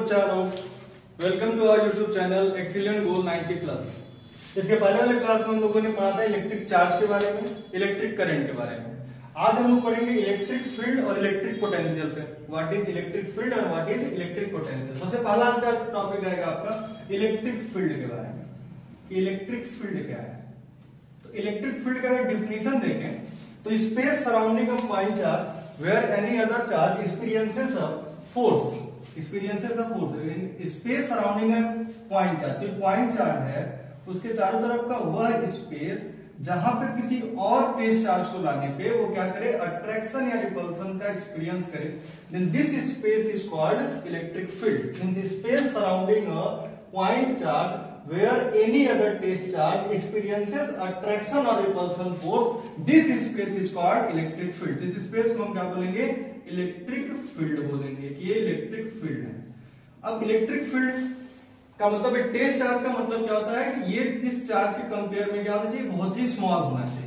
बच्चों, welcome to our YouTube channel excellent goal 90+। इसके पहले वाले क्लास में हम लोगों ने पढ़ा था इलेक्ट्रिक चार्ज के बारे में, इलेक्ट्रिक करंट के बारे में। आज हम लोग पढ़ेंगे इलेक्ट्रिक फील्ड और इलेक्ट्रिक पोटेंशियल पे। व्हाट इज इलेक्ट्रिक फील्ड और व्हाट इज इलेक्ट्रिक पोटेंशियल। सबसे पहला आज का टॉपिक आएगा आपका इलेक्ट्रिक फील्ड के बारे में कि इलेक्ट्रिक फील्ड क्या है। तो इलेक्ट्रिक फील्ड का अगर डिफिनीशन देखें तो space surrounding a point charge where any other charge experiences a force, experiences of force. Space surrounding है पॉइंट चार्ज, जो पॉइंट चार्ज है उसके चारों तरफ का वह स्पेस जहां पे किसी और तेज चार्ज को लाने पे वो क्या करे, अट्रैक्शन या रिपल्सन का एक्सपीरियंस करे, then this space is called electric field. Means space surrounding a point charge where any other test charge experiences attraction और repulsion force, this space is called electric field. This space को हम क्या बोलेंगे, electric field बोलेंगे कि ये electric field है। अब इलेक्ट्रिक फील्ड का मतलब है टेस्ट चार्ज का मतलब क्या होता है कि ये इस चार्ज के कंपेयर में क्या होना चाहिए, बहुत ही स्मॉल होना चाहिए।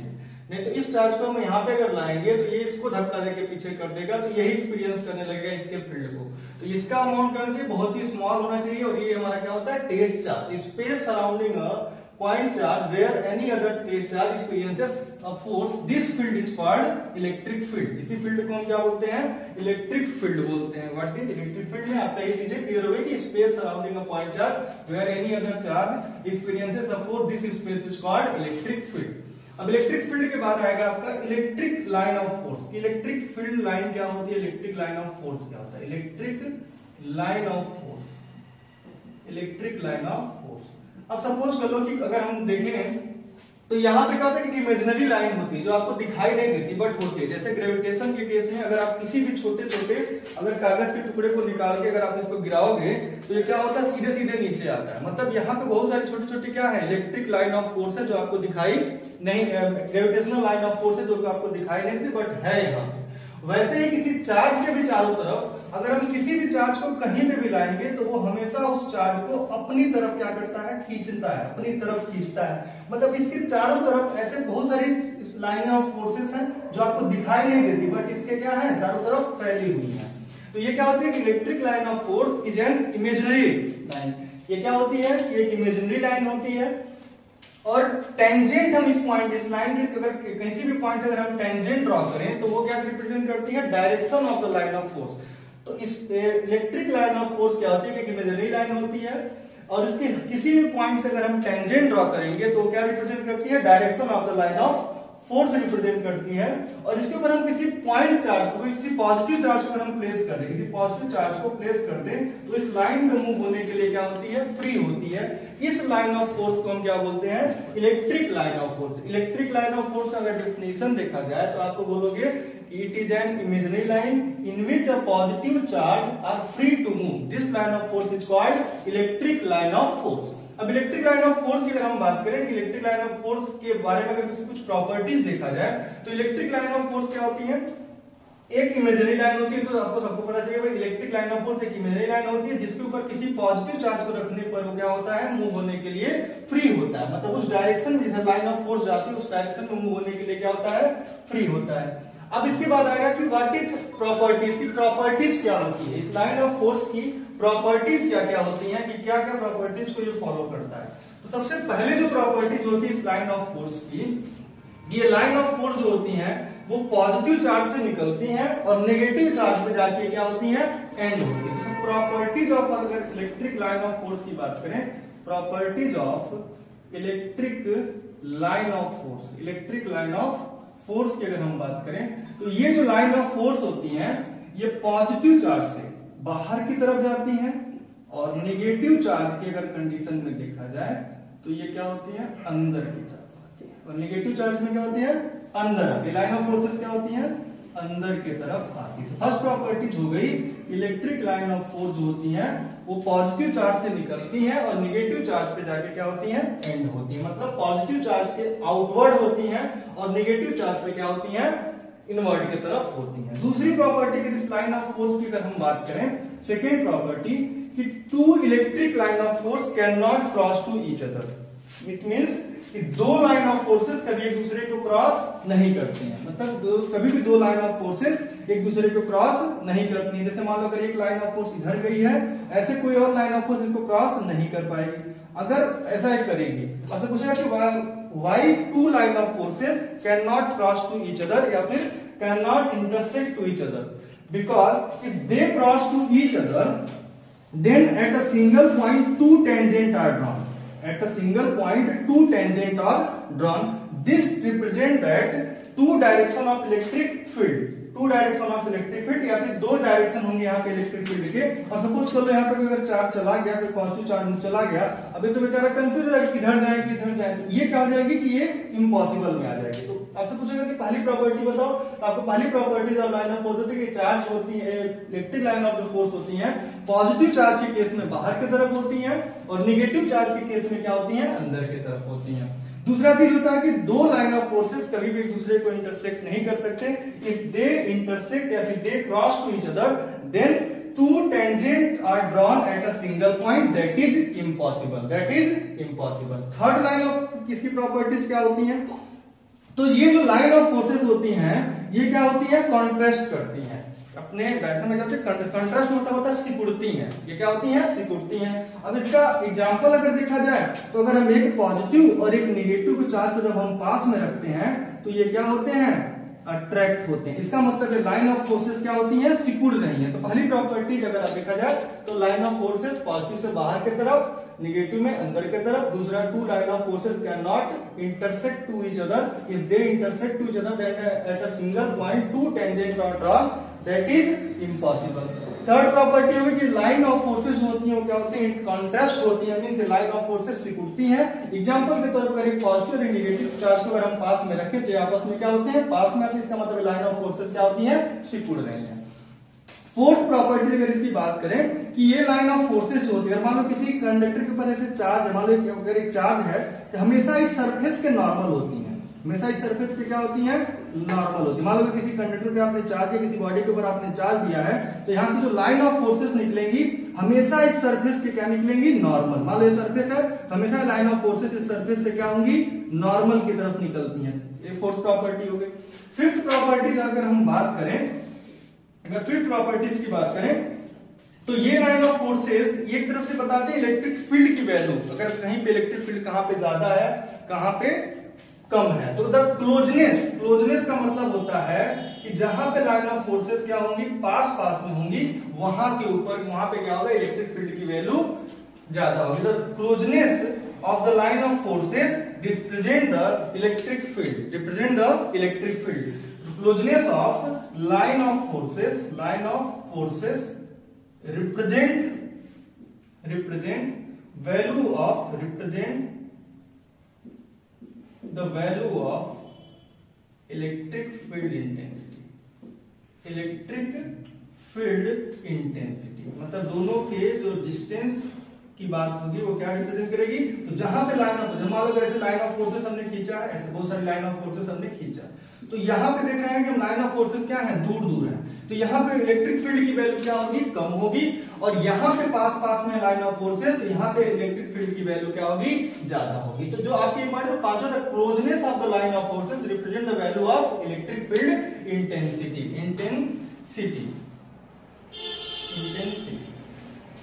नहीं तो इस चार्ज को हम यहाँ पे अगर लाएंगे तो ये इसको धक्का देके पीछे कर देगा, तो यही एक्सपीरियंस करने लगेगा इसके फील्ड को। तो इसका अमाउंट करना चाहिए बहुत ही स्मॉल होना चाहिए। और ये हमारा क्या होता है, test charge, space surrounding a point charge where any other test charge experiences a force, this field is called electric field। इसी फील्ड को हम क्या बोलते हैं, इलेक्ट्रिक फील्ड बोलते हैं। व्हाट इज इलेक्ट्रिक फील्ड में आपका ये चीजें क्लियर हो गई कि space surrounding a point charge where any other charge experiences a force, this space is called electric field। अब इलेक्ट्रिक फील्ड के बाद आएगा आपका electric line of force. Electric field line क्या होती है, इलेक्ट्रिक लाइन ऑफ फोर्स क्या होता है, electric line of force, electric line of force. अब सपोज कर लो कि अगर हम देखें तो यहां पे क्या होता है कि इमेजिनरी लाइन होती है जो आपको दिखाई नहीं देती बट होती है। जैसे ग्रेविटेशन के केस में अगर आप किसी भी छोटे छोटे अगर कागज के टुकड़े को निकाल के अगर आप इसको गिराओगे तो ये क्या होता है, सीधे सीधे नीचे आता है। मतलब यहाँ पे बहुत सारी छोटी छोटी क्या है, इलेक्ट्रिक लाइन ऑफ फोर्स है जो आपको दिखाई नहीं, ग्रेविटेशनल लाइन ऑफ फोर्स है जो आपको दिखाई नहीं देती बट है यहाँ पे। वैसे ही किसी चार्ज के भी चारों तरफ अगर हम किसी भी चार्ज को कहीं पे भी लाएंगे तो वो हमेशा उस चार्ज को अपनी तरफ क्या करता है, खींचता है, अपनी तरफ खींचता है। मतलब इसके चारों तरफ ऐसे बहुत सारी लाइन ऑफ फोर्सेस हैं जो आपको दिखाई नहीं देती बट इसके क्या है, चारों तरफ फैली हुई है। तो ये क्या होती है कि electric line of force is an imaginary line. ये क्या होती है, ये एक इमेजिनरी लाइन होती है और टेंजेंट हम इस पॉइंट, इस लाइन के अगर किसी भी पॉइंट से अगर हम टेंजेंट ड्रॉ करें तो वो क्या रिप्रेजेंट करती है, direction of the line of force. तो इस इलेक्ट्रिक लाइन ऑफ फोर्स क्या होती है कि इमेजिनरी लाइन होती है और इसके किसी भी पॉइंट से अगर हम टेंजेंट ड्रॉ करेंगे तो क्या रिप्रेजेंट करती है, direction of the line of force represent करती है। और इसके ऊपर हम किसी पॉइंट चार्ज को, किसी पॉजिटिव चार्ज को हम प्लेस कर दें, किसी पॉजिटिव चार्ज को प्लेस कर दें तो इस लाइन पे मूव होने के लिए क्या होती है, फ्री होती है। इस लाइन ऑफ फोर्स को हम क्या बोलते हैं, electric line of force. Electric line of force का अगर डेफिनेशन देखा जाए तो आपको बोलोगे it is an imaginary line in which a positive charge are free to move, this line of force is called electric line of force। अब electric line of force की अगर हम बात करें कि इलेक्ट्रिक लाइन ऑफ फोर्स के बारे में अगर किसी कुछ प्रॉपर्टीज देखा जाए तो इलेक्ट्रिक लाइन ऑफ फोर्स क्या होती है, एक इमेजिनरी लाइन होती है। तो आपको सबको पता चाहिए भाई इलेक्ट्रिक लाइन ऑफ फोर्स एक इमेजिनरी लाइन होती है जिसके ऊपर किसी पॉजिटिव चार्ज को रखने पर वो क्या होता है, मूव होने के लिए फ्री होता है। मतलब उस डायरेक्शन में जिधर लाइन ऑफ फोर्स जाती है उस डायरेक्शन में मूव होने के लिए क्या होता है, फ्री होता है। अब इसके बाद आएगा कि व्हाट इज प्रॉपर्टीज, की प्रॉपर्टीज क्या होती है, इस लाइन ऑफ फोर्स की प्रॉपर्टीज क्या क्या होती हैं, कि क्या क्या प्रॉपर्टीज को ये फॉलो करता है। तो सबसे पहले जो प्रॉपर्टीज होती है इस लाइन ऑफ फोर्स की, ये लाइन ऑफ फोर्स जो होती हैं वो पॉजिटिव चार्ज से निकलती हैं और नेगेटिव चार्ज पे जाके क्या होती हैं, एंड होती है। तो प्रॉपर्टीज ऑफ, अगर इलेक्ट्रिक लाइन ऑफ फोर्स की बात करें, properties of electric line of force, electric line of force की अगर हम बात करें तो ये जो लाइन ऑफ फोर्स होती हैं ये पॉजिटिव चार्ज से बाहर की तरफ जाती हैं और नेगेटिव चार्ज की अगर कंडीशन में देखा जाए तो ये क्या होती है, अंदर की तरफ आती है। और नेगेटिव चार्ज में क्या होती है, अंदर। लाइन ऑफ फोर्सेस क्या होती है, अंदर की तरफ आती है। तो फर्स्ट प्रॉपर्टीज हो गई, इलेक्ट्रिक लाइन ऑफ फोर्स जो होती है वो पॉजिटिव चार्ज से निकलती है और नेगेटिव चार्ज पे जाके क्या होती है, एंड होती है। मतलब पॉजिटिव चार्ज के आउटवर्ड होती है और नेगेटिव चार्ज पे क्या होती है, इनवर्ट की तरफ होती है। दूसरी प्रॉपर्टी की इस लाइन ऑफ फोर्स की अगर हम बात करें, सेकेंड प्रॉपर्टी कि two electric line of force can not cross to each other. It means कि दो लाइन ऑफ फोर्सेस कभी एक दूसरे को क्रॉस नहीं करते हैं। मतलब कभी भी दो लाइन ऑफ फोर्सेस एक दूसरे को क्रॉस नहीं करती। जैसे मान लो अगर एक लाइन ऑफ फोर्स इधर गई है, ऐसे कोई और लाइन ऑफ फोर्स इसको क्रॉस नहीं कर पाएगी। अगर ऐसा ही करेगी, ऐसा पूछेगा कि why two line of forces cannot cross to each other या फिर cannot intersect to each other, because if they cross to each other then at a single point two tangent are drawn. At a single point two tangent are drawn. This represent that two direction of electric field, two direction of electric field या फिर दो direction होंगे यहाँ पे electric field के। और suppose कर लो यहाँ पे अगर चार्ज चला गया, तो पॉजिटिव चार्ज चला गया, अभी तो बेचारा कंफ्यूज हो जाएगा किधर जाए किधर जाए, तो ये क्या हो जाएगी कि ये इम्पॉसिबल में आ जाएगी। तो आपसे पूछेगा कि पहली प्रॉपर्टी बताओ, तो आपको पहली प्रॉपर्टी जो लाइन ऑफ फोर्स होती है कि चार्ज होती है, इलेक्ट्रिक लाइन ऑफ जो फोर्स होती है पॉजिटिव चार्ज के केस में बाहर की तरफ होती है और निगेटिव चार्ज के केस में क्या होती है, अंदर की तरफ होती है। दूसरा चीज होता है कि दो लाइन ऑफ फोर्सेस कभी भी एक दूसरे को इंटरसेक्ट नहीं कर सकते। इफ दे इंटरसेक्ट या फिर they cross to each other then two tangent are drawn at a single point, that is impossible, that is impossible. Third line of किसकी प्रॉपर्टीज क्या होती हैं, तो ये जो लाइन ऑफ फोर्सेस होती हैं ये क्या होती है, कॉन्ट्रास्ट करती हैं अपने डायरेक्शन में। क्या होती है कंट्रास्ट, मतलब होता है सिकुड़ती हैं। ये क्या होती हैं, सिकुड़ती हैं। अब इसका एग्जांपल अगर देखा जाए तो अगर हम एक पॉजिटिव और एक नेगेटिव को चार्ज को जब हम पास में रखते हैं तो ये क्या होते हैं, अट्रैक्ट होते हैं। इसका मतलब है लाइन ऑफ फोर्सेस क्या होती हैं, सिकुड़ रही हैं। तो पहली प्रॉपर्टीज अगर आप देखा जाए तो लाइन ऑफ फोर्सेस पॉजिटिव से बाहर की तरफ, नेगेटिव में अंदर की तरफ। दूसरा, two line of forces can not intersect to each other, if they intersect to each other then at a single point two tangent are drawn, that is impossible. Third property होगी कि line of forces जो होती हैं वो क्या होती हैं, contrast होती है, मींस लाइन ऑफ फोर्सेस सिकुड़ती हैं। एग्जांपल के तौर पर एक पॉजिटिव और नेगेटिव चार्ज को अगर हम पास में रखें तो आपस में क्या होते हैं, पास में आते हैं। इसका मतलब लाइन ऑफ फोर्सेस क्या होती हैं, सिकुड़ रही हैं। फोर्थ प्रॉपर्टी अगर इसकी बात करें कि ये लाइन ऑफ फोर्सेस जो होती है, मान लो किसी कंडक्टर के ऊपर ऐसे चार्ज है, मान लो अगर एक चार्ज है तो हमेशा इस सरफेस के नॉर्मल होती है, हमेशा इस सरफेस पे क्या होती है, नॉर्मल होती है। मान लो किसी कंडक्टर पे आपने चार्ज दिया, किसी बॉडी के ऊपर आपने चार्ज दिया है, तो यहाँ से जो लाइन ऑफ फोर्सेस निकलेंगी हमेशा इस सरफेस के क्या निकलेंगी, नॉर्मल। मान लो ये सरफेस है, हमेशा लाइन ऑफ फोर्सेस इस सरफेस से क्या होंगी, नॉर्मल की तरफ निकलती हैं। ये फोर्थ प्रॉपर्टी हो गई। फिफ्थ प्रॉपर्टी अगर हम बात करें, अगर फिफ्थ प्रॉपर्टीज की बात करें तो ये लाइन ऑफ फोर्सेस एक तरफ से बताते हैं इलेक्ट्रिक फील्ड की वैल्यू, अगर कहीं पे इलेक्ट्रिक फील्ड कहां पे ज्यादा है कहां पे कम है। तो द क्लोजनेस, क्लोजनेस का मतलब होता है कि जहां पे लाइन ऑफ फोर्सेस क्या होंगी, पास पास में होंगी, वहां के ऊपर वहां पे क्या होगा, इलेक्ट्रिक फील्ड की वैल्यू ज्यादा होगी। The closeness of the line of forces represent the electric field, represent the electric field. Closeness of line of forces, line of forces represent value of, represent the value of electric field intensity, electric field intensity मतलब दोनों के जो distance की बात होगी वो क्या represent करेगी, तो जहां पे लाइन ऑफ, मान लो अगर ऐसे लाइन ऑफ फोर्सेस हमने खींचा है, ऐसे बहुत सारी लाइन ऑफ फोर्सेस हमने खींचा, तो यहाँ पे देख रहे हैं कि हम लाइन ऑफ फोर्सेस क्या है, दूर दूर है, तो यहाँ पे इलेक्ट्रिक फील्ड की वैल्यू क्या होगी, कम होगी। और यहाँ पे पास पास में लाइन ऑफ फोर्सेस, तो यहाँ पे इलेक्ट्रिक फील्ड की वैल्यू क्या होगी, ज्यादा होगी। तो जो आपकी पॉइंट पांचों the closeness of the line of forces represent the value of electric field intensity, intensity.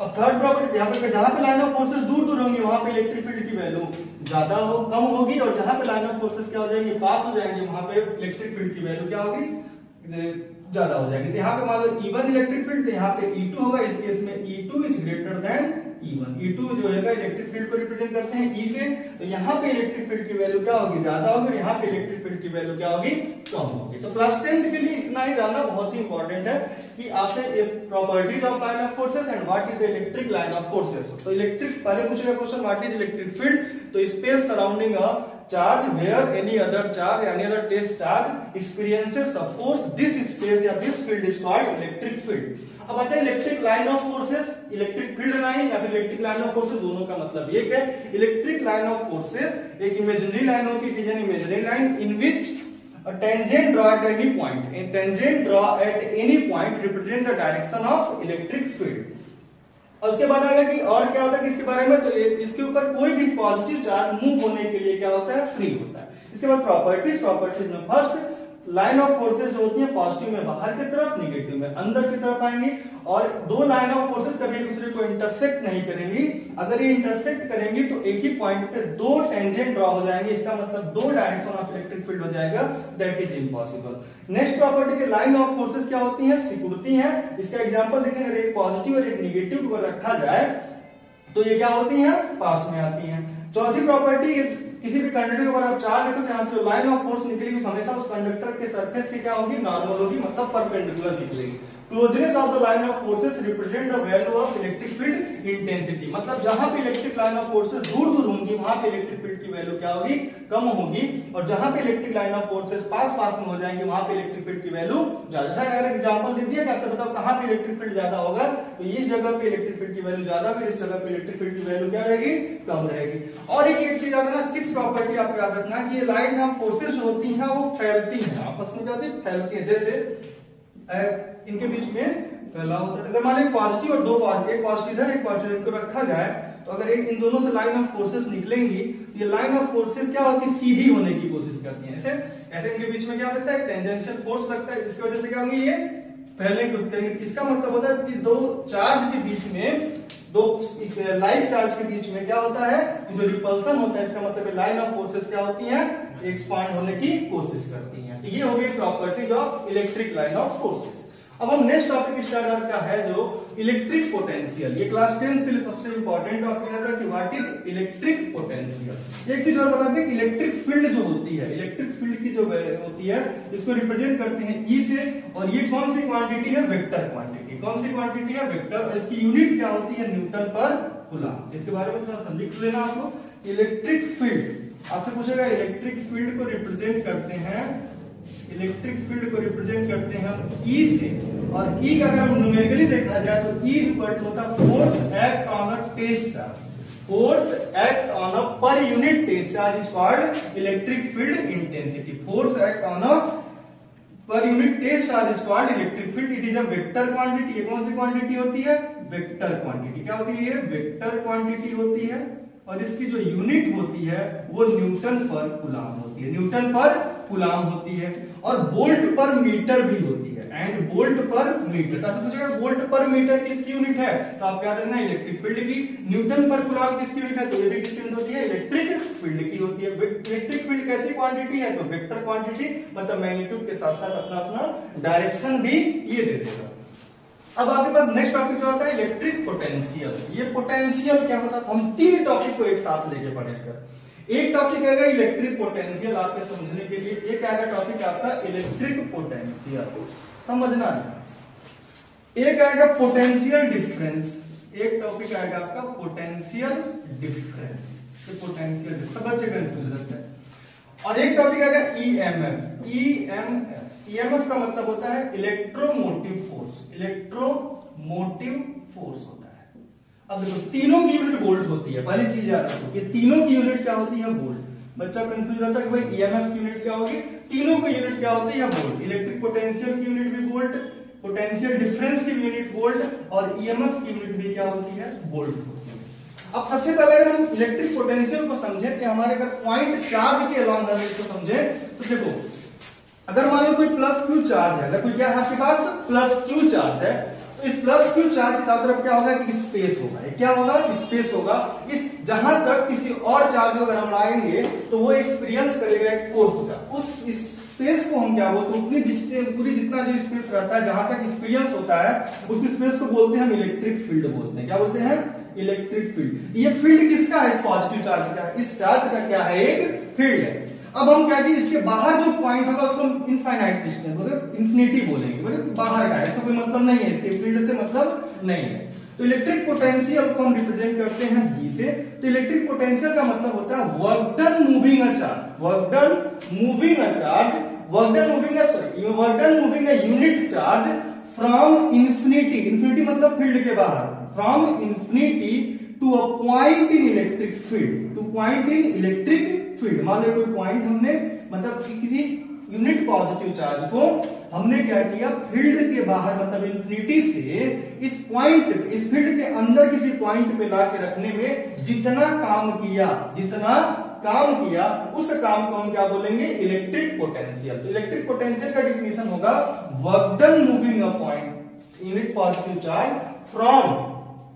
और थर्ड प्रॉपर्टी यहाँ पे, जहां पे लाइन ऑफ फोर्सेस दूर दूर होंगी वहां पे इलेक्ट्रिक फील्ड की वैल्यू ज्यादा हो, कम होगी, और जहां पे लाइन ऑफ फोर्सेस क्या हो जाएंगे, पास हो जाएंगे, वहां पे इलेक्ट्रिक फील्ड की वैल्यू क्या होगी, ज्यादा हो जाएगी। तो यहाँ पे मान लो E1 इलेक्ट्रिक फील्ड, तो यहाँ पे E2 होगा, इस केस में E2 is greater than E1। E2 जो है इलेक्ट्रिक फील्ड को रिप्रेजेंट करते हैं E से, तो यहाँ पे इलेक्ट्रिक फील्ड की वैल्यू क्या होगी, ज्यादा होगी, यहाँ पे इलेक्ट्रिक फील्ड की वैल्यू क्या होगी, कम होगी। तो क्लास 10th के लिए इतना ही जानना बहुत ही इंपॉर्टेंट है कि आपसे properties of line of forces and what is the electric line of forces. तो इलेक्ट्रिक पहले पूछेगा question what is electric field, तो space surrounding a charge where any other charge, any other test charge experiences a force, this space या this field is called electric field। अब आता है electric line of forces, electric field line या फिर electric line of forces, दोनों का मतलब एक है। इलेक्ट्रिक लाइन ऑफ फोर्सेस एक इमेजिनरी लाइन होती है, imaginary line in which a tangent draw at any point, a tangent draw at any point represent the direction of electric field। और उसके बाद आएगा कि और क्या होता है कि इसके बारे में, तो इसके ऊपर कोई भी पॉजिटिव चार्ज मूव होने के लिए क्या होता है, फ्री होता है। इसके बाद प्रॉपर्टीज, प्रॉपर्टीज में फर्स्ट लाइन ऑफ फोर्सेस जो होती है पॉजिटिव में बाहर की तरफ, निगेटिव में अंदर की तरफ आएंगी, और दो लाइन ऑफ फोर्सेस कभी एक दूसरे को इंटरसेक्ट नहीं करेंगी। अगर ये इंटरसेक्ट करेंगी तो एक ही पॉइंट पे दो टेंजेंट ड्रॉ हो जाएंगे, इसका मतलब दो डायरेक्शन ऑफ इलेक्ट्रिक फील्ड हो जाएगा, that is impossible. Next property के लाइन ऑफ फोर्सेस क्या होती है, सिकुड़ती है। इसका एग्जांपल देखें, अगर एक पॉजिटिव और एक निगेटिव को रखा जाए तो ये क्या होती है, पास में आती है। चौथी प्रॉपर्टी, किसी भी कंडक्टर के ऊपर आप चार्ज रखो, यहां से लाइन ऑफ फोर्स निकलेगी हमेशा उस कंडक्टर के सरफेस की क्या होगी, नॉर्मल होगी, मतलब परपेंडिकुलर निकलेगी। Closeness of the line of forces represent the value of electric field intensity, मतलब जहां पे इलेक्ट्रिक लाइन ऑफ फोर्सेस दूर दूर होंगी वहां पे इलेक्ट्रिक फील्ड की वैल्यू क्या होगी, कम होगी, और जहां पे इलेक्ट्रिक लाइन ऑफ फोर्सेस पास पास में हो जाएंगे वहां पे इलेक्ट्रिक फील्ड की वैल्यू ज्यादा। अगर एग्जांपल दे दिया कि आपसे बताओ कहां पे इलेक्ट्रिक फील्ड ज्यादा होगा, तो इस जगह पे इलेक्ट्रिक फील्ड की वैल्यू ज्यादा, फिर इस जगह पे इलेक्ट्रिक फील्ड की वैल्यू क्या रहेगी, कम रहेगी। और एक चीज याद रखना, सिक्स प्रॉपर्टी आपको याद रखना कि ये लाइन ऑफ फोर्सेस जो होती हैं वो फैलती हैं, आपस में क्या होती है, फैलती है। जैसे इनके बीच में फैला होता है, अगर मान लीजिए पॉजिटिव और दो पॉजिटिव, एक पॉजिटिव इधर एक पॉजिटिव इनको रखा जाए, तो अगर एक इन दोनों से लाइन ऑफ फोर्सेस निकलेंगी, ये लाइन ऑफ फोर्सेस क्या होती है, सीधी होने की कोशिश करती है। ऐसे इनके बीच में क्या लगता है, टेंजेंशियल फोर्स लगता है, जिसकी वजह से क्या होंगी, ये फैलने की कोशिश करेंगे। इसका मतलब होता है कि दो चार्ज के बीच में, दो लाइक चार्ज के बीच में क्या होता है, जो रिपल्सन होता है, इसका मतलब लाइन ऑफ फोर्सेस क्या होती है, एक्सपांड होने की कोशिश करती हैं। तो ये हो गई properties of electric line of forces. अब हम नेक्स्ट टॉपिक स्टार्ट का है जो इलेक्ट्रिक पोटेंशियल। ये क्लास 10 के लिए सबसे इंपॉर्टेंट टॉपिक है कि व्हाट इज इलेक्ट्रिक पोटेंशियल। एक चीज और बता दें कि इलेक्ट्रिक फील्ड जो होती है, इलेक्ट्रिक फील्ड की जो होती है इसको रिप्रेजेंट करते हैं ई से, और ये कौन सी क्वांटिटी है, वेक्टर क्वांटिटी। कौन सी क्वांटिटी है, वेक्टर, और इसकी यूनिट क्या होती है, न्यूटन पर कूलम। इसके बारे में थोड़ा सा लिख लेना आपको। इलेक्ट्रिक फील्ड आपसे पूछेगा, इलेक्ट्रिक फील्ड को रिप्रेजेंट करते हैं, इलेक्ट्रिक फील्ड को रिप्रेजेंट करते हैं हम ई से, और ई का अगर हम न्यूमेरिकली देखा जाए तो ई इक्वल टू होता है force act on a test charge. Force act on a per unit test charge is called electric field intensity. Force act on a per unit test charge is called electric field. It is a vector quantity. ये कौन सी quantity होती है, vector quantity. क्या होती है, ये vector quantity होती है, और इसकी जो यूनिट होती है वो न्यूटन पर कूलम होती है, न्यूटन पर कूलम होती है, और वोल्ट पर मीटर भी होती है, एंड वोल्ट पर मीटर। तो पूछेगा वोल्ट पर मीटर किसकी यूनिट है, तो आप याद रखना इलेक्ट्रिक फील्ड की। न्यूटन पर कूलम किसकी यूनिट है, तो ये भी किसकी यूनिट होती है, इलेक्ट्रिक फील्ड की होती है। इलेक्ट्रिक फील्ड कैसी क्वांटिटी है, तो वेक्टर क्वांटिटी, मतलब मैग्नीट्यूड के साथ साथ अपना अपना डायरेक्शन भी ये दे देगा। अब आपके पास नेक्स्ट टॉपिक जो आता है इलेक्ट्रिक पोटेंशियल। ये पोटेंशियल क्या होता है, हम तीन टॉपिक को एक साथ लेके पढ़ेंगे। एक टॉपिक आएगा इलेक्ट्रिक पोटेंशियल आपके समझने के लिए, एक आएगा टॉपिक आपका इलेक्ट्रिक पोटेंशियल, समझना है। एक आएगा पोटेंशियल डिफरेंस, एक टॉपिक आएगा आपका पोटेंशियल डिफरेंस। पोटेंशियल सब बच्चे कंफ्यूज रहते हैं। और एक टॉपिक आएगा ईएमएफ। ईएमएफ का मतलब होता है इलेक्ट्रोमोटिव फोर्स। इलेक्ट्रोमोटिव फोर्स होता है। अब देखो तीनों की यूनिट वोल्ट होती है, पहली चीज याद रखो, ये तीनों की यूनिट क्या होती है, वोल्ट। बच्चा कंफ्यूज रहता है कि भाई ईएमएफ की यूनिट क्या होगी, तीनों की यूनिट क्या होती है, वोल्ट। इलेक्ट्रिक पोटेंशियल की यूनिट भी वोल्ट, पोटेंशियल डिफरेंस की यूनिट वोल्ट, और ईएमएफ की यूनिट भी क्या होती है, वोल्ट होती है। अब सबसे पहले अगर हम इलेक्ट्रिक पोटेंशियल को समझे कि हमारे अगर पॉइंट चार्ज के अलॉन्ग को समझे, तो देखो अगर मान लो कोई प्लस क्यू चार्ज है, अगर कोई क्या है आपके पास प्लस क्यू चार्ज है, तो इस प्लस क्यू चार्ज के चारों तरफ क्या होगा कि स्पेस होगा। क्या होगा, स्पेस होगा। इस जहां तक किसी और चार्ज को अगर हम लाएंगे तो वो एक्सपीरियंस करेगा एक फोर्स का। उस स्पेस को हम क्या बोलते हैं, उतनी डिस्टेंस पूरी जितना जो स्पेस रहता है जहां तक एक्सपीरियंस होता है उस स्पेस को बोलते हैं हम इलेक्ट्रिक फील्ड बोलते हैं। क्या बोलते हैं, इलेक्ट्रिक फील्ड। ये फील्ड किसका है, इस पॉजिटिव चार्ज का। इस चार्ज का क्या है, एक फील्ड है। अब हम क्या करें, इसके बाहर जो पॉइंट होगा उसको हम इनफाइनाइट डिस्टेंस बोले, इन्फिनिटी बोलेंगे, बोले बाहर का है, इसका कोई मतलब नहीं है, इसके फील्ड से मतलब नहीं है। तो इलेक्ट्रिक पोटेंशियल को हम रिप्रेजेंट करते हैं V से। तो इलेक्ट्रिक पोटेंशियल का मतलब होता है work done moving a charge, work done moving a charge, work done moving a unit charge from infinity, infinity मतलब फील्ड के बाहर, from infinity to a point in electric field, to point in electric field. मान लो कोई point हमने मतलब किसी unit positive charge को हमने क्या किया, फील्ड के बाहर मतलब इन्फिनिटी से इस पॉइंट, इस फील्ड के अंदर किसी पॉइंट पे ला के रखने में जितना काम किया, जितना काम किया, उस काम को हम क्या बोलेंगे, इलेक्ट्रिक पोटेंशियल। तो इलेक्ट्रिक पोटेंशियल का डिफिनेशन होगा work done moving a point unit positive charge from,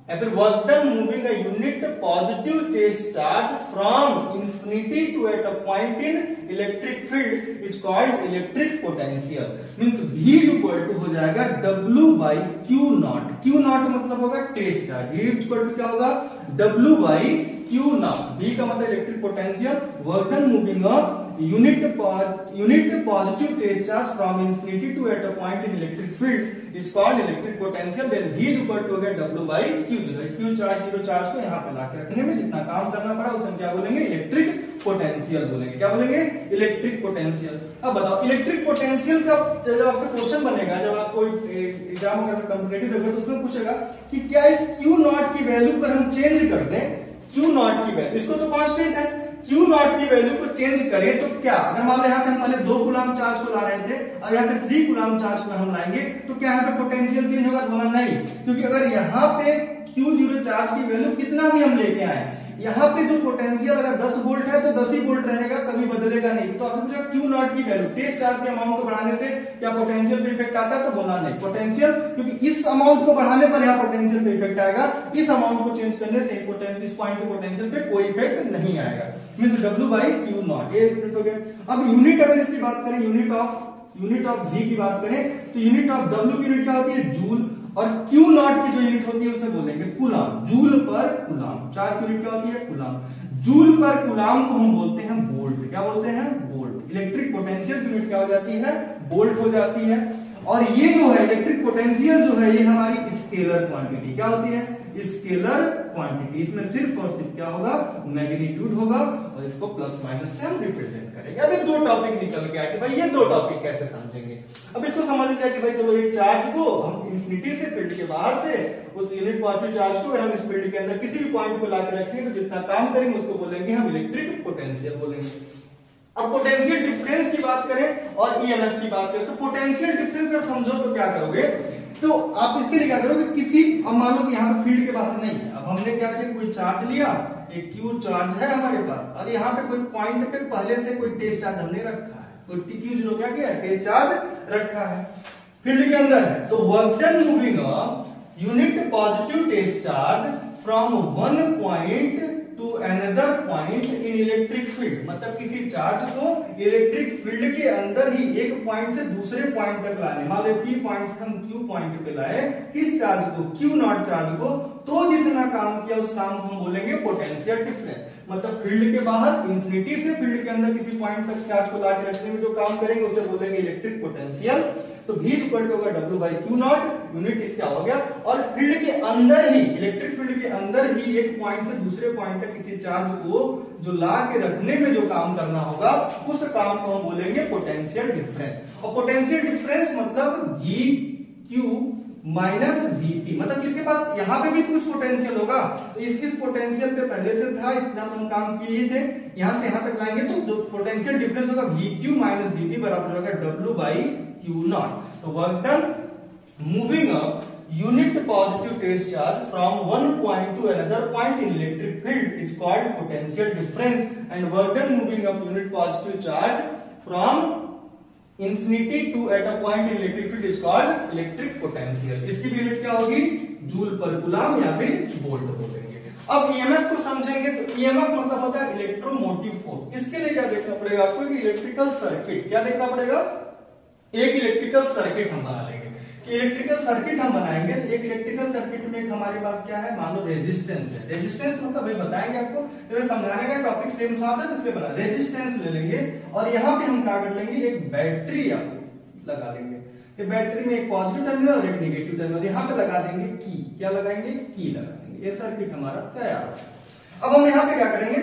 या फिर work done moving a unit positive test charge from infinity to at a point in electric field is called electric potential. Means V equal to हो जाएगा W by Q naught. Q naught मतलब होगा test charge, V equal to क्या होगा, W by Q naught. V का मतलब electric potential, work done moving a unit positive test charge from infinity to at a point in electric field is called electric potential. Then V is equal to W by Q0। Q charge zero charge को यहाँ पे लाके रखने में जितना काम करना पड़ा उसे हम क्या बोलेंगे, इलेक्ट्रिक पोटेंशियल बोलेंगे। क्या बोलेंगे, इलेक्ट्रिक पोटेंशियल। अब बताओ इलेक्ट्रिक पोटेंशियल का जब आपसे क्वेश्चन बनेगा, जब आप कोई एग्जाम वगैरह कॉम्पिटिटिव देंगे तो उसमें पूछेगा कि क्या इस Q नॉट की वैल्यू पर हम चेंज कर दें, Q नॉट की वैल्यू, इसको तो कांस्टेंट है, Q नॉट की वैल्यू को चेंज करें तो क्या, अगर मान लो यहाँ पे हम पहले 2 कूलम चार्ज को ला रहे थे और यहाँ पे 3 कूलम चार्ज को हम लाएंगे तो क्या यहाँ पे पोटेंशियल चेंज होगा, बोला नहीं, क्योंकि अगर यहाँ पे Q0 चार्ज की वैल्यू कितना भी हम लेके आए, यहाँ पे जो पोटेंशियल अगर 10 वोल्ट है तो 10 ही वोल्ट रहेगा, कभी बदलेगा नहीं। तो आपसे पूछा Q नॉट की वैल्यू, टेस्ट चार्ज के अमाउंट को बढ़ाने से क्या पोटेंशियल पे इफेक्ट आता है, तो बोला नहीं, पोटेंशियल क्योंकि इस अमाउंट को बढ़ाने पर यहाँ पोटेंशियल पे इफेक्ट आएगा, इस अमाउंट को चेंज करने से पोटेंशियल इस पॉइंट के पोटेंशियल पे कोई इफेक्ट नहीं आएगा। Means W by Q not, ये यूनिट हो गया। अब यूनिट अगर इसकी बात करें, यूनिट ऑफ V की बात करें तो यूनिट ऑफ W की यूनिट क्या होती है, जूल, और Q नॉट की जो यूनिट होती है उसे बोलेंगे कूलम, जूल पर कूलम। चार्ज की यूनिट क्या होती है, कूलम। जूल पर कूलम को हम बोलते हैं वोल्ट। क्या बोलते हैं, वोल्ट। इलेक्ट्रिक पोटेंशियल की यूनिट क्या हो जाती है, वोल्ट हो जाती है। और ये जो है इलेक्ट्रिक पोटेंशियल जो है ये हमारी स्केलर क्वांटिटी, क्या होती है, स्केलर क्वांटिटी। इसमें सिर्फ और सिर्फ क्या होगा, मैग्नीट्यूड होगा, और इसको प्लस माइनस से हम रिप्रेजेंट करेंगे। अब ये 2 टॉपिक निकल के आए कि भाई ये 2 टॉपिक कैसे समझेंगे। अब इसको समझ लिया कि भाई चलो एक चार्ज को हम इंफिनिटी से, फील्ड के बाहर से, उस यूनिट पॉजिटिव चार्ज को हम इस फील्ड के अंदर किसी भी पॉइंट को लाकर रखेंगे तो जितना काम करेंगे उसको बोलेंगे हम इलेक्ट्रिक पोटेंशियल बोलेंगे। अब पोटेंशियल डिफरेंस की बात करें और ईएमएफ की बात करें तो पोटेंशियल डिफरेंस अगर समझो तो क्या करोगे, तो आप इसके लिए क्या करोगे, किसी, अब मान लो कि यहाँ पे फील्ड के बाहर नहीं है, अब हमने क्या किया, कोई चार्ज लिया, एक Q चार्ज है हमारे पास, और यहाँ पे कोई पॉइंट पे पहले से कोई टेस्ट चार्ज हमने रखा है, कोई Q0 क्या किया, टेस्ट चार्ज रखा है, फील्ड के अंदर है। तो work done moving a unit positive test charge from one point to another point in electric field, मतलब किसी चार्ज को इलेक्ट्रिक फील्ड के अंदर ही एक पॉइंट से दूसरे पॉइंट तक लाने, मान लो P पॉइंट से हम Q पॉइंट पे लाए किस चार्ज को, Q नॉट चार्ज को, तो जिसने काम किया उस काम को हम बोलेंगे पोटेंशियल डिफरेंस। मतलब फील्ड के बाहर इंफिनिटी से फील्ड के अंदर किसी पॉइंट तक चार्ज को लाके रखने में जो काम करेंगे उसे बोलेंगे इलेक्ट्रिक पोटेंशियल। तो V इक्वल टू होगा W by Q not, unit इसका हो गया। और फील्ड के अंदर ही, इलेक्ट्रिक फील्ड के अंदर ही एक पॉइंट से दूसरे पॉइंट तक किसी चार्ज को जो ला के रखने में जो काम करना होगा उस काम को हम बोलेंगे पोटेंशियल डिफरेंस। और पोटेंशियल डिफरेंस मतलब V Q माइनस VP, मतलब किसके पास यहाँ पे भी कुछ पोटेंशियल होगा, तो इस पोटेंशियल पे पहले से था, इतना तो हम काम किए ही थे, यहाँ से यहाँ तक लाएंगे तो जो पोटेंशियल डिफरेंस होगा VQ माइनस VP बराबर होगा W बाई Q नॉट। तो work done moving a unit positive test charge from one point to another point in electric field is called potential difference, and work done moving of unit positive charge from infinity to at a point in electric field is called electric potential। इसकी भी unit क्या होगी, joule पर coulomb या फिर volt बोलेंगे। अब EMF को समझेंगे तो ईएमएफ मतलब होता है इलेक्ट्रोमोटिव फोर्स। इसके लिए क्या देखना पड़ेगा आपको, इलेक्ट्रिकल सर्किट, क्या देखना पड़ेगा, एक इलेक्ट्रिकल सर्किट हम बना लेंगे। इलेक्ट्रिकल सर्किट हम बनाएंगे तो एक इलेक्ट्रिकल सर्किट में हमारे पास क्या है, मान लो रेजिस्टेंस है। रेजिस्टेंस मतलब भाई बताएंगे आपको, तो समझाने का टॉपिक सेम साथ है, इसलिए बना रेजिस्टेंस ले लेंगे और यहाँ पे हम क्या कर लेंगे, एक बैटरी लगा लेंगे। कि बैटरी में एक पॉजिटिव टर्मिनल और एक नेगेटिव टर्मिनल, यहाँ पे लगा देंगे की, क्या लगाएंगे, की लगा देंगे। ये सर्किट हमारा तैयार है। अब हम यहाँ पे क्या करेंगे,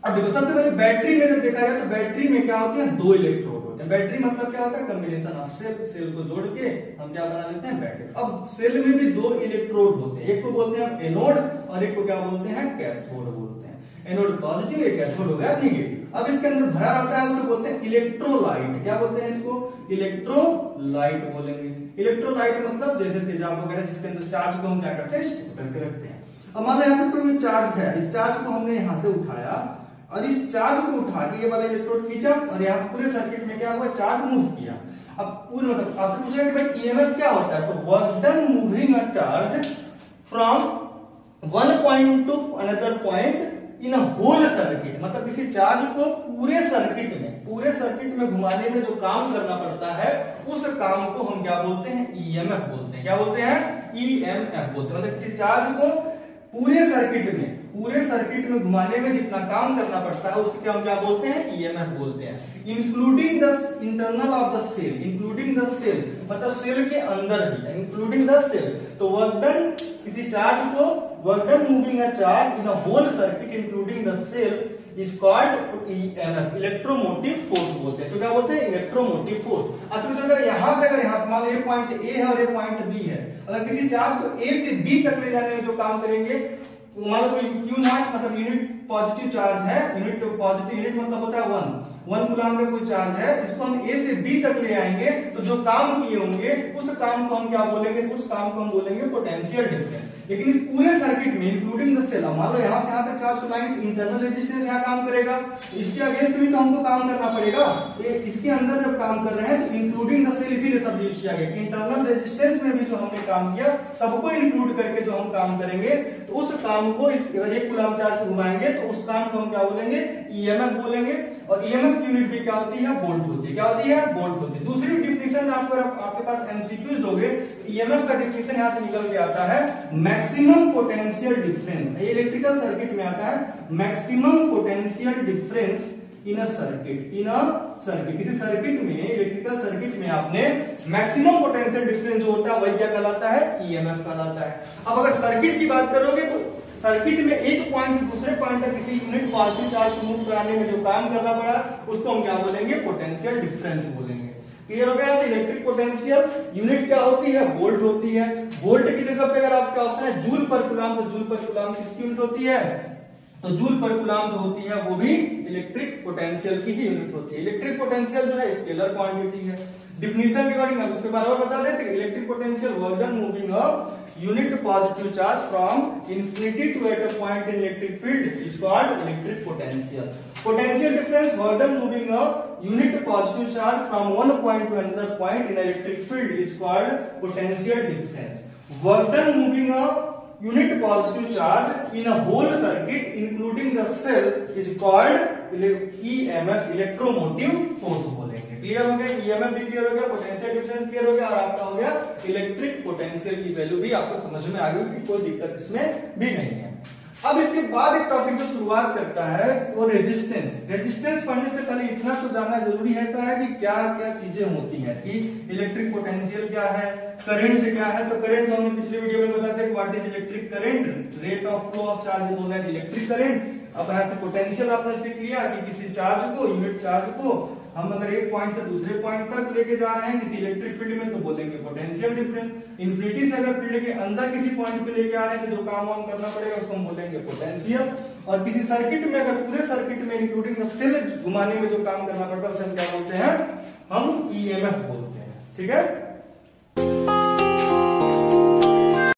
अब देखो सबसे पहले बैटरी में जब देखा जाए तो बैटरी में क्या होते हैं, 2 इलेक्ट्रोड होते हैं। बैटरी मतलब क्या होता है, कॉम्बिनेशन ऑफ सेल को जोड़ के हम क्या बना लेते हैं, बैटरी। अब सेल में भी 2 इलेक्ट्रोड होते हैं, एक को बोलते हैं एनोड और एक को क्या बोलते हैं, कैथोड बोलते हैं। एनोड पॉजिटिव, एक कैथोड हो गया निगेटिव। अब इसके अंदर भरा रहता है, उसे बोलते हैं इलेक्ट्रोलाइट। क्या बोलते हैं इसको, इलेक्ट्रोलाइट बोलेंगे। इलेक्ट्रोलाइट मतलब जैसे तेजाब वगैरह, जिसके अंदर चार्ज को हम क्या करते हैं, स्टोर करके रखते हैं। अब मान लो यहाँ पे कोई चार्ज है, इस चार्ज को हमने यहाँ से उठाया, और इस चार्ज को उठा के ये वाला इलेक्ट्रोड खींचा और यहाँ पूरे सर्किट में क्या हुआ, चार्ज मूव किया। अब पूरे मतलब आपसे पूछेगा कि भाई ईएमएफ क्या होता है, तो work done moving a charge from one point to another point in a whole circuit, मतलब किसी चार्ज को पूरे सर्किट में घुमाने में जो काम करना पड़ता है उस काम को हम क्या बोलते हैं, ईएमएफ बोलते हैं। क्या बोलते हैं, ईएमएफ बोलते हैं। मतलब किसी चार्ज को पूरे सर्किट में घुमाने में जितना काम करना पड़ता है उसको हम क्या बोलते हैं, ईएमएफ बोलते हैं। Including the internal of the cell, including the cell मतलब सेल के अंदर भी, इंक्लूडिंग द सेल। तो वर्क डन किसी चार्ज को, work done moving a charge in a whole circuit including the cell is called EMF, electromotive force बोलते हैं। तो क्या बोलते हैं, इलेक्ट्रोमोटिव फोर्स। अगर यहां से अगर यहाँ मान लो ये पॉइंट ए है और ये पॉइंट बी है, अगर किसी चार्ज को ए से बी तक ले जाने में जो काम करेंगे, मान लो क्यू नॉट मतलब यूनिट पॉजिटिव चार्ज है, यूनिट पॉजिटिव, यूनिट मतलब होता है 1 कूलम का कोई चार्ज है, इसको हम ए से बी तक ले आएंगे तो जो काम किए होंगे उस काम को हम क्या बोलेंगे, उस काम को हम बोलेंगे पोटेंशियल डिफरेंस। लेकिन इस पूरे सर्किट में इंक्लूडिंग द सेल, मान लो यहाँ से यहाँ तक चार्ज को लाएंगे, इंटरनल रेजिस्टेंस यहाँ काम करेगा, इसके अगेंस्ट भी तो हमको काम करना पड़ेगा। ये इसके अंदर जब काम कर रहे हैं तो इंक्लूडिंग द सेल इसीलिए शब्द यूज किया गया। इंटरनल रेजिस्टेंस में भी जो हमने काम किया सबको इंक्लूड करके जो हम काम करेंगे तो उस काम को, अगर 1 कूलम चार्ज को घुमाएंगे तो उस काम को हम क्या बोलेंगे, ईएमएफ बोलेंगे। और ईएमएफ की यूनिट भी क्या होती है, वोल्ट होती है। क्या होती है, वोल्ट होती है। दूसरी डिफिनेशन आपके पास एमसीक्यूज दोगे, ईएमएफ का डिफिनेशन यहाँ से निकल के आता है मैक्सिमम पोटेंशियल डिफरेंस। ये इलेक्ट्रिकल सर्किट में आता है maximum potential difference in a circuit, किसी सर्किट में, इलेक्ट्रिकल सर्किट में आपने मैक्सिमम पोटेंशियल डिफरेंस जो होता है वही क्या कहलाता है, ईएमएफ कहलाता है। अब अगर सर्किट की बात करोगे तो सर्किट में एक पॉइंट से दूसरे पॉइंट तक किसी यूनिट पॉजिटिव चार्ज को मूव कराने में जो काम करना पड़ा उसको हम क्या बोलेंगे, पोटेंशियल डिफरेंस बोलेंगे। क्लियर हो गया। इलेक्ट्रिक पोटेंशियल यूनिट क्या होती है, वोल्ट होती है। वोल्ट की जगह पे अगर आपका ऑप्शन है जूल पर कूलम, तो जूल पर कूलम किसकी यूनिट होती है, तो जूल पर कूलम जो होती है वो भी इलेक्ट्रिक पोटेंशियल की ही यूनिट होती है। इलेक्ट्रिक पोटेंशियल जो है स्केलर क्वांटिटी है। डिफिनेशन के अकॉर्डिंग हम उसके बारे में बता देते हैं। Electric potential work done moving a unit positive charge from infinity to at a point in electric field is called electric potential. Potential difference work done moving a unit positive charge from one point to another point in electric field is called potential difference. Work done moving a unit positive charge in a whole circuit including the cell is called EMF, electromotive force बोलेंगे। Clear हो गया, EMF भी clear हो गया, potential difference clear हो गया और आपका हो गया इलेक्ट्रिक पोटेंशियल की वैल्यू भी आपको समझ में आ गई, कोई दिक्कत इसमें भी नहीं है। अब इसके बाद एक टॉपिक जो शुरुआत करता है वो रेजिस्टेंस। रेजिस्टेंस पढ़ने से पहले इतना तो जानना जरूरी है कि क्या क्या चीजें होती हैं, कि इलेक्ट्रिक पोटेंशियल क्या है, करंट से क्या है। तो करंट तो हमने पिछले वीडियो में बताते हैं what is electric current, rate of flow of charge बोलना है इलेक्ट्रिक करंट। अब यहाँ से पोटेंशियल आपने सीख लिया कि किसी चार्ज को, यूनिट चार्ज को हम अगर एक पॉइंट से दूसरे पॉइंट तक लेके जा रहे हैं किसी इलेक्ट्रिक फील्ड में तो बोलेंगे पोटेंशियल डिफरेंस। इन्फिनिटी से अगर फील्ड के अंदर किसी पॉइंट पे लेके आ रहे हैं तो जो काम ऑन करना पड़ेगा उसको हम बोलेंगे पोटेंशियल। और किसी सर्किट में अगर पूरे सर्किट में इंक्लूडिंग सेल घुमाने में जो काम करना पड़ता है उसे हम क्या बोलते हैं, हम ईएमएफ बोलते हैं। ठीक है।